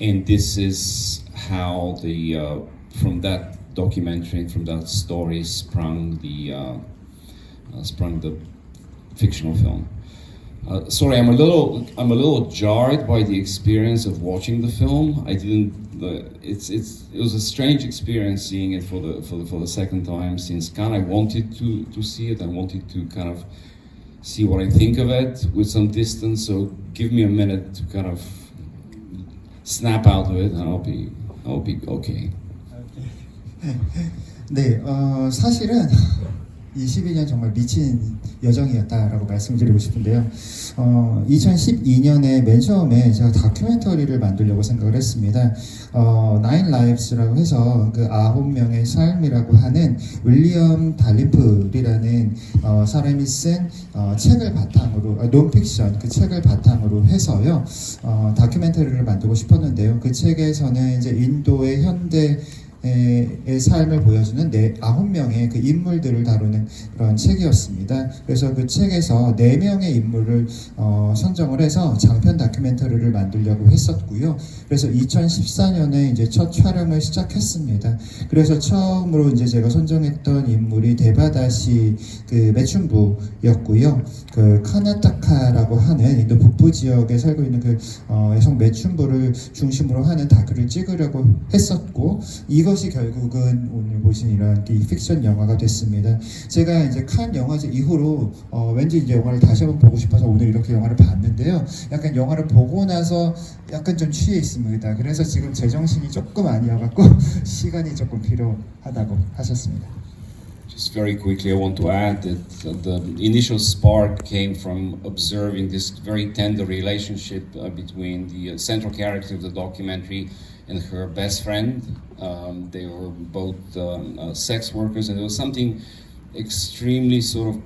and this is how the from that documentary, from that story, sprung the fictional film. Sorry, I'm a little jarred by the experience of watching the film. I didn't. It was a strange experience seeing it for the second time. Since kind of I wanted to see it, I wanted to kind of see what I think of it with some distance. So give me a minute to kind of snap out of it, and I'll be okay. 네, 사실은 22년 정말 미친 여정이었다라고 말씀드리고 싶은데요. 2012년에 맨 처음에 제가 다큐멘터리를 만들려고 생각을 했습니다. Nine Lives라고 해서 그 9명의 삶이라고 하는 윌리엄 달리프리라는 사람이 쓴 책을 바탕으로 논픽션 그 책을 바탕으로 해서요 다큐멘터리를 만들고 싶었는데요. 그 책에서는 이제 인도의 현대 의 삶을 보여주는 9명의 그 인물들을 다루는 그런 책이었습니다. 그래서 그 책에서 4명의 인물을 선정을 해서 장편 다큐멘터리를 만들려고 했었고요. 그래서 2014년에 이제 첫 촬영을 시작했습니다. 그래서 처음으로 이제 제가 선정했던 인물이 데바다시 그 매춘부였고요. 그 카나타카라고 하는 인도 북부 지역에 살고 있는 그 여성 매춘부를 중심으로 하는 다큐를 찍으려고 했었고 이것이 결국은 오늘 보신 이런 이 픽션 영화가 됐습니다. 제가 이제 칸 영화제 이후로 왠지 이제 영화를 다시 한번 보고 싶어서 오늘 이렇게 영화를 봤는데요. 약간 영화를 보고 나서 약간 좀 취해 있습니다. 그래서 지금 제정신이 조금 아니어갖고 시간이 조금 필요하다고 하셨습니다. Just very quickly, I want to add that the initial spark came from observing this very tender relationship between the central character of the documentary and her best friend. They were both sex workers, and there was something extremely sort of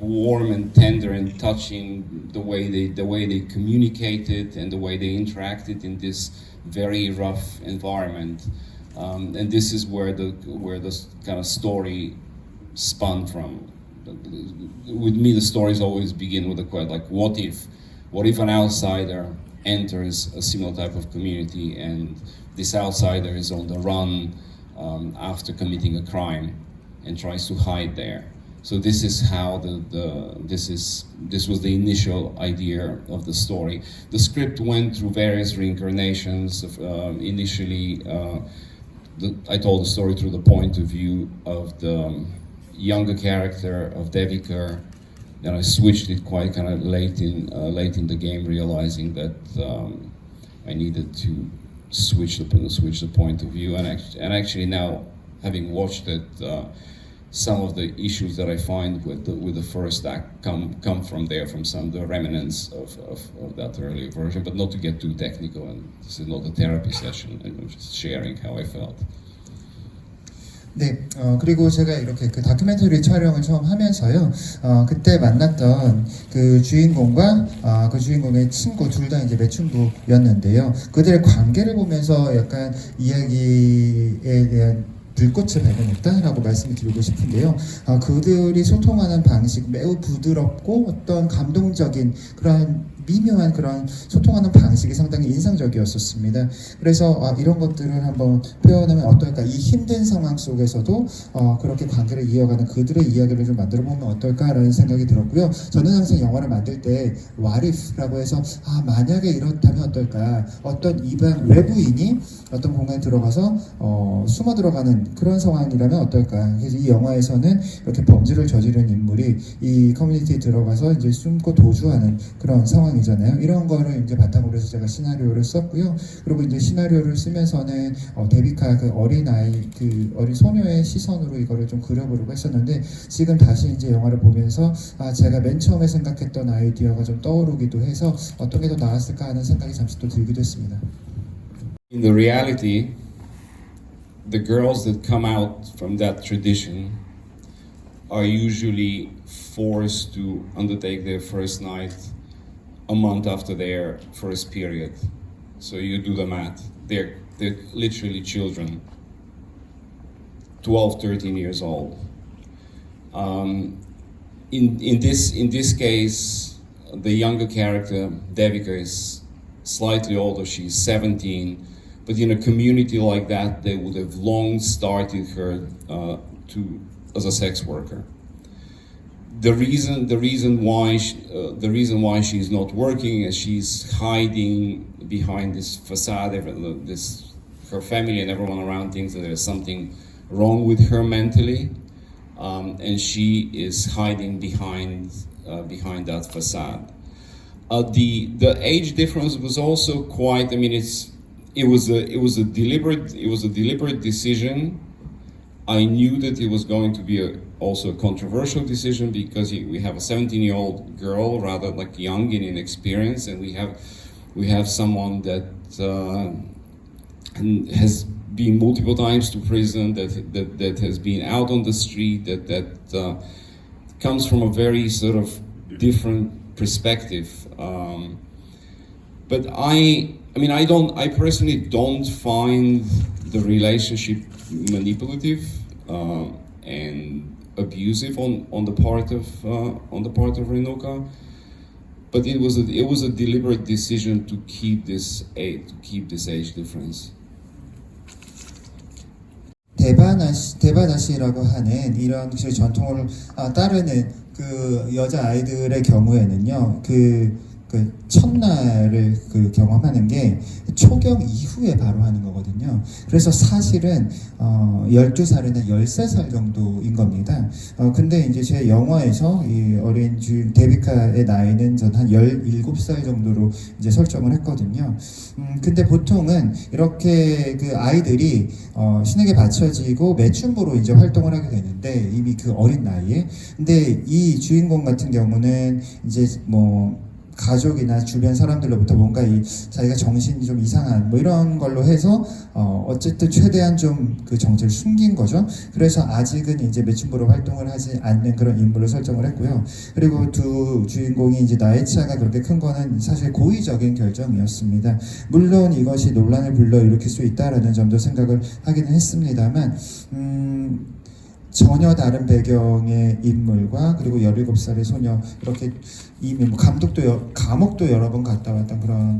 warm and tender and touching the way they communicated and the way they interacted in this very rough environment. And this is where the kind of story spun from. With me, the stories always begin with a question like, what if an outsider enters a similar type of community and this outsider is on the run after committing a crime and tries to hide there. So this is how this was the initial idea of the story. The script went through various reincarnations. Initially, I told the story through the point of view of the younger character of Devika. Then I switched it quite kind of late in the game, realizing that I needed to switch the point of view. And actually now, having watched it, some of the issues that I find with the first act come from there, from some of the remnants of that earlier version. But not to get too technical, and this is not a therapy session. I'm just sharing how I felt. 네, 그리고 제가 이렇게 그 다큐멘터리 촬영을 처음 하면서요, 그때 만났던 그 주인공과 그 주인공의 친구 둘 다 이제 매춘부였는데요. 그들의 관계를 보면서 약간 이야기에 대한 불꽃을 발견했다라고 말씀을 드리고 싶은데요. 그들이 소통하는 방식 매우 부드럽고 어떤 감동적인 그런 미묘한 그런 소통하는 방식이 상당히 인상적이었었습니다. 그래서 이런 것들을 한번 표현하면 어떨까? 이 힘든 상황 속에서도 그렇게 관계를 이어가는 그들의 이야기를 좀 만들어 보면 어떨까라는 생각이 들었고요. 저는 항상 영화를 만들 때 What if라고 해서 만약에 이렇다면 어떨까? 어떤 외부인이 어떤 공간에 들어가서 숨어 들어가는 그런 상황이라면 어떨까? 그래서 이 영화에서는 이렇게 범죄를 저지른 인물이 이 커뮤니티에 들어가서 이제 숨고 도주하는 그런 상황이 잖아요. 이런 거를 이제 바탕으로 해서 제가 시나리오를 썼고요. 그리고 이제 시나리오를 쓰면서는 데비카 그 어린 소녀의 시선으로 이거를 좀 그려보려고 했었는데 지금 다시 이제 영화를 보면서 제가 맨 처음에 생각했던 아이디어가 좀 떠오르기도 해서 어떤 게 더 나았을까 하는 생각이 잠시 또 들기도 했습니다. In the reality, the girls that come out from that tradition are usually forced to undertake their first night a month after their first period. So you do the math. They're literally children, 12, 13 years old. In this case, the younger character, Devika, is slightly older. She's 17. but in a community like that, they would have long started her as a sex worker. The reason why she's not working is she's hiding behind this facade. Her family and everyone around thinks that there's something wrong with her mentally, and she is hiding behind that facade. The age difference was also quite. I mean, it was a deliberate decision. I knew that it was going to be also a controversial decision because we have a 17-year-old girl, rather like young and inexperienced, and we have someone that has been multiple times to prison, that has been out on the street, that comes from a very sort of different perspective. But I personally don't find the relationship manipulative and abusive on the part of Renuka, but it was a deliberate decision to keep this age difference. 데바다시라고 하는 이런 전통을 따르는 그 여자 아이들의 경우에는요, 그 첫날을 경험하는 게 초경 이후에 바로 하는 거거든요. 그래서 사실은 12살이나 13살 정도인 겁니다. 근데 이제 제 영화에서 이 어린 주인 데비카의 나이는 전 한 17살 정도로 이제 설정을 했거든요. 근데 보통은 이렇게 그 아이들이 신에게 바쳐지고 매춘부로 이제 활동을 하게 되는데 이미 그 어린 나이에. 근데 이 주인공 같은 경우는 이제 뭐 가족이나 주변 사람들로부터 뭔가 자기가 정신이 좀 이상한 뭐 이런 걸로 해서 어쨌든 최대한 좀 그 정체를 숨긴 거죠. 그래서 아직은 이제 매춘부로 활동을 하지 않는 그런 인물로 설정을 했고요. 그리고 두 주인공이 이제 나이 차가 그렇게 큰 거는 사실 고의적인 결정이었습니다. 물론 이것이 논란을 불러일으킬 수 있다라는 점도 생각을 하기는 했습니다만 전혀 다른 배경의 인물과 그리고 17살의 소녀 이렇게 이미 뭐 감옥도 여러 번 갔다 왔던 그런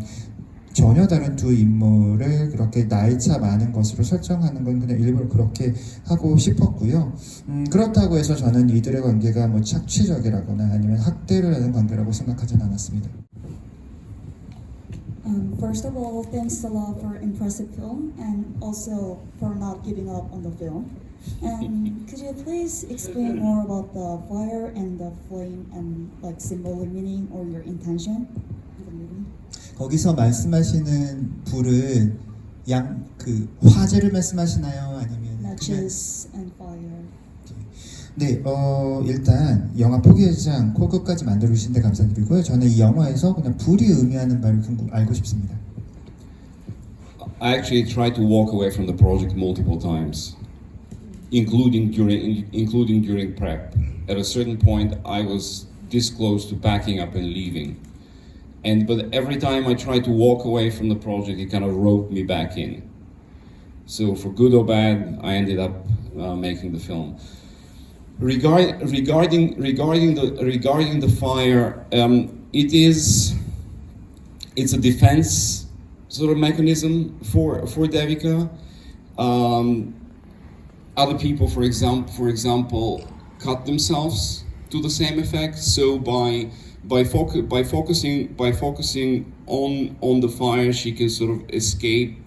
전혀 다른 두 인물을 그렇게 나이차 많은 것으로 설정하는 건 그냥 일부러 그렇게 하고 싶었고요. 그렇다고 해서 저는 이들의 관계가 뭐 착취적이라거나 아니면 학대를 하는 관계라고 생각하진 않았습니다. First of all, thanks a lot for impressive film and also for not giving up on the film. And could you please explain more about the fire and the flame and like symbolic meaning or your intention in the movie? 거기서 말씀하시는 불은 그 화재를 말씀하시나요? 아니면 Matches and fire. 네, 일단 영화 포기하지 않고 끝까지 만들어 주신 데 감사드리고요. 저는 이 영화에서 그냥 불이 의미하는 바를 알고 싶습니다. I actually tried to walk away from the project multiple times, including during prep. At a certain point, I was this close to backing up and leaving. But every time I tried to walk away from the project, it kind of roped me back in. So for good or bad, I ended up making the film. Regarding the fire, it's a defense sort of mechanism for Devika. Other people, for example, cut themselves to the same effect. So by focusing on the fire, she can sort of escape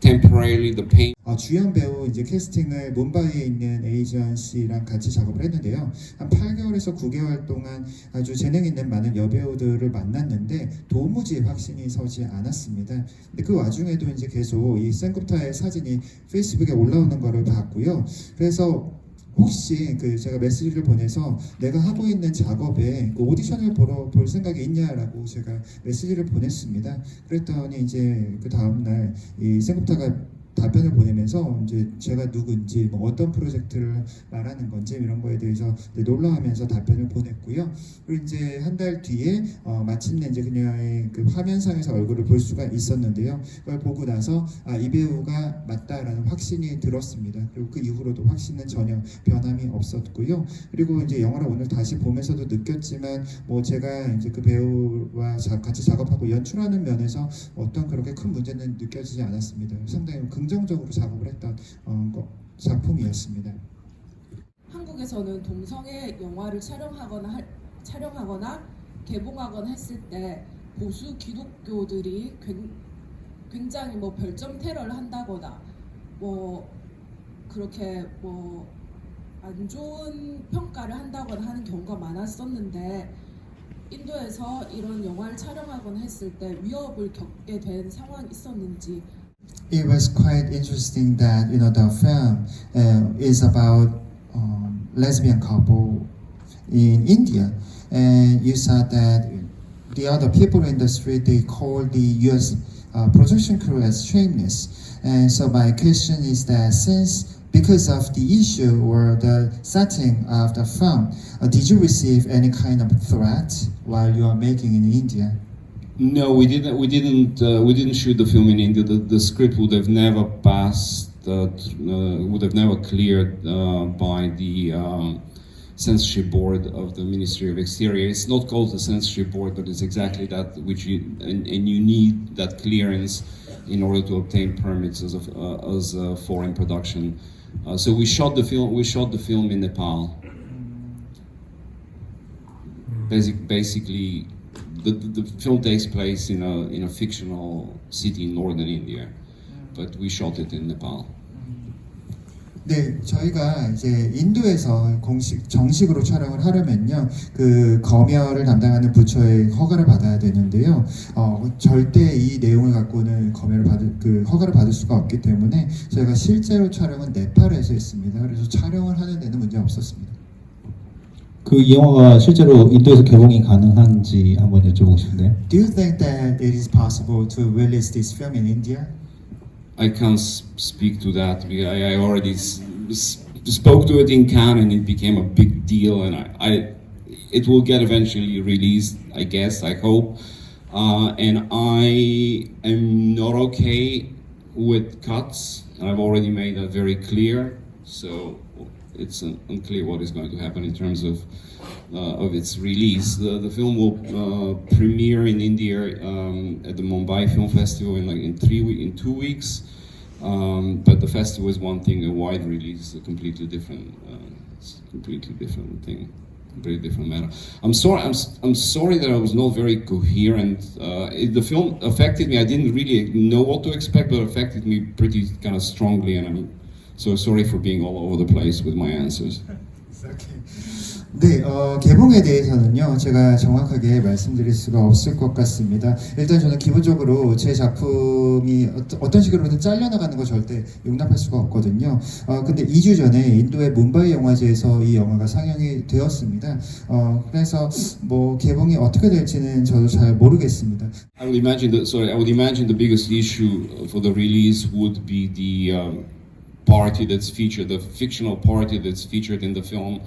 temporarily the pain. 주연 배우 이제 캐스팅을 뭄바이에 있는 에이전 씨랑 같이 작업을 했는데요. 한 8개월에서 9개월 동안 아주 재능 있는 많은 여배우들을 만났는데 도무지 확신이 서지 않았습니다. 근데 그 와중에도 이제 계속 이 생쿠프타의 사진이 페이스북에 올라오는 거를 봤고요. 그래서 혹시 제가 메시지를 보내서 내가 하고 있는 작업에 오디션을 볼 생각이 있냐라고 제가 메시지를 보냈습니다. 그랬더니 이제 그 다음날 이 생쿠프타가 답변을 보내면서 이제 제가 누군지 뭐 어떤 프로젝트를 말하는 건지 이런 거에 대해서 놀라하면서 답변을 보냈고요. 그리고 이제 한 달 뒤에 마침내 이제 그녀의 그 화면상에서 얼굴을 볼 수가 있었는데요. 그걸 보고 나서 이 배우가 맞다라는 확신이 들었습니다. 그리고 그 이후로도 확신은 전혀 변함이 없었고요. 그리고 이제 영화를 오늘 다시 보면서도 느꼈지만 뭐 제가 이제 그 배우와 같이 작업하고 연출하는 면에서 어떤 그렇게 큰 문제는 느껴지지 않았습니다. 상당히 긍정적으로 작업을 했던 작품이었습니다. 한국에서는 동성애 영화를 촬영하거나 개봉하거나 했을 때 보수 기독교들이 굉장히 뭐 별점 테러를 한다거나 뭐 그렇게 뭐 안 좋은 평가를 한다거나 하는 경우가 많았었는데 인도에서 이런 영화를 촬영하거나 했을 때 위협을 겪게 된 상황이 있었는지. It was quite interesting that the film is about lesbian couple in India, and you saw that the other people in the street they call the U.S. Production crew as shameless, and so my question is that because of the issue or the setting of the film, did you receive any kind of threat while you are making in India? No, we didn't. We didn't shoot the film in India. The script would have never passed. Would have never cleared by the censorship board of the Ministry of Exterior. It's not called the censorship board, but it's exactly that. And you need that clearance in order to obtain permits as a foreign production. So we shot the film. We shot the film in Nepal. Basically. The film takes place in a fictional city in northern India, but we shot it in Nepal. 네, 저희가 이제 인도에서 정식으로 촬영을 하려면요, 그 검열을 담당하는 부처의 허가를 받아야 되는데요. 절대 이 내용을 갖고는 허가를 받을 수가 없기 때문에 저희가 실제로 촬영은 네팔에서 했습니다. 그래서 촬영을 하는 데는 문제 없었습니다. 그 영화가 실제로 인도에서 개봉이 가능한지 한번 여쭤보고 싶은데요. Do you think that it is possible to release this film in India? I can't speak to that because I already spoke to it in Cannes and it became a big deal, and it will get eventually released, I guess, I hope. And I am not okay with cuts. I've already made that very clear. So it's unclear what is going to happen in terms of its release. The film will premiere in India at the Mumbai Film Festival in 2 weeks. But the festival is one thing, a wide release is a completely different thing, completely different matter. I'm sorry that I was not very coherent. The film affected me. I didn't really know what to expect, but it affected me pretty kind of strongly, and I'm so sorry for being all over the place with my answers. 네, 개봉에 대해서는요, 제가 정확하게 말씀드릴 수가 없을 것 같습니다. 일단 저는 기본적으로 제 작품이 어떤 식으로든 잘려나가는 거 절대 용납할 수가 없거든요. 근데 2주 전에 인도의 뭄바이 영화제에서 이 영화가 상영이 되었습니다. 그래서 뭐 개봉이 어떻게 될지는 저도 잘 모르겠습니다. I would imagine the biggest issue for the release would be the party that's featured, the fictional party that's featured in the film.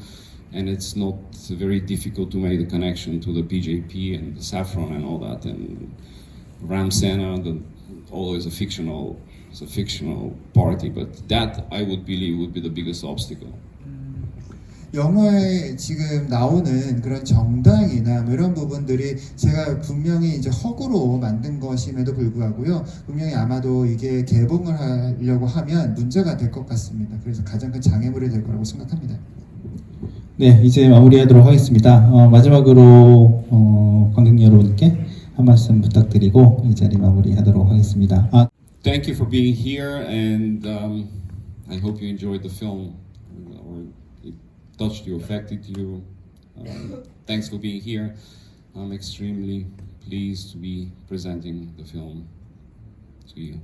And it's not very difficult to make the connection to the BJP and the saffron and all that. And Ram Sena, although it's a fictional party, but that I would believe would be the biggest obstacle. 영화에 지금 나오는 그런 정당이나 뭐 이런 부분들이 제가 분명히 이제 허구로 만든 것임에도 불구하고요, 분명히 아마도 이게 개봉을 하려고 하면 문제가 될 것 같습니다. 그래서 가장 큰 장애물이 될 거라고 생각합니다. 네, 이제 마무리하도록 하겠습니다. 마지막으로 관객 여러분께 한 말씀 부탁드리고 이 자리 마무리하도록 하겠습니다. Thank you for being here, and I hope you enjoyed the film, or it touched you, affected you. Thanks for being here. I'm extremely pleased to be presenting the film to you.